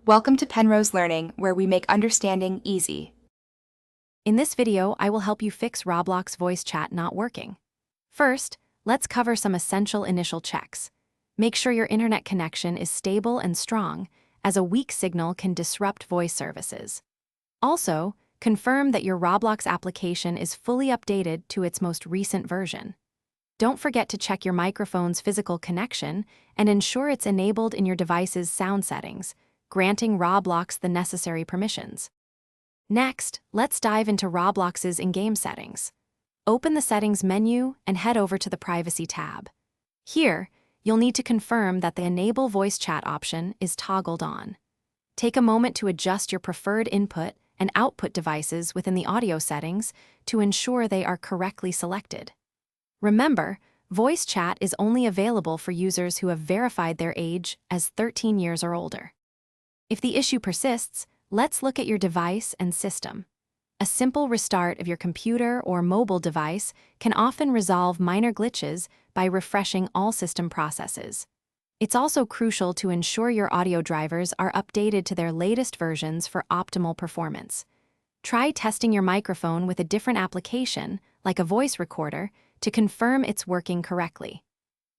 Welcome to Penrose Learning, where we make understanding easy. In this video, I will help you fix Roblox voice chat not working. First, let's cover some essential initial checks. Make sure your internet connection is stable and strong, as a weak signal can disrupt voice services. Also, confirm that your Roblox application is fully updated to its most recent version. Don't forget to check your microphone's physical connection and ensure it's enabled in your device's sound settings, granting Roblox the necessary permissions. Next, let's dive into Roblox's in-game settings. Open the Settings menu and head over to the Privacy tab. Here, you'll need to confirm that the Enable Voice Chat option is toggled on. Take a moment to adjust your preferred input and output devices within the audio settings to ensure they are correctly selected. Remember, voice chat is only available for users who have verified their age as 13 years or older. If the issue persists, let's look at your device and system. A simple restart of your computer or mobile device can often resolve minor glitches by refreshing all system processes. It's also crucial to ensure your audio drivers are updated to their latest versions for optimal performance. Try testing your microphone with a different application, like a voice recorder, to confirm it's working correctly.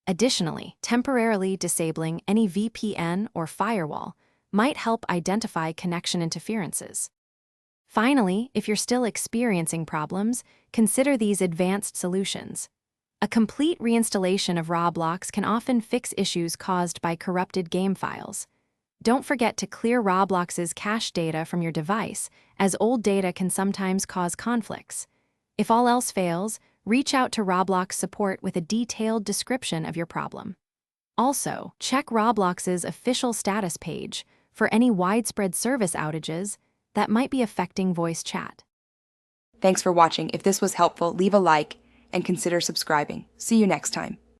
Additionally, temporarily disabling any VPN or firewall might help identify connection interferences. Finally, if you're still experiencing problems, consider these advanced solutions. A complete reinstallation of Roblox can often fix issues caused by corrupted game files. Don't forget to clear Roblox's cache data from your device, as old data can sometimes cause conflicts. If all else fails, reach out to Roblox support with a detailed description of your problem. Also, check Roblox's official status page for any widespread service outages that might be affecting voice chat. Thanks for watching. If this was helpful, leave a like and consider subscribing. See you next time.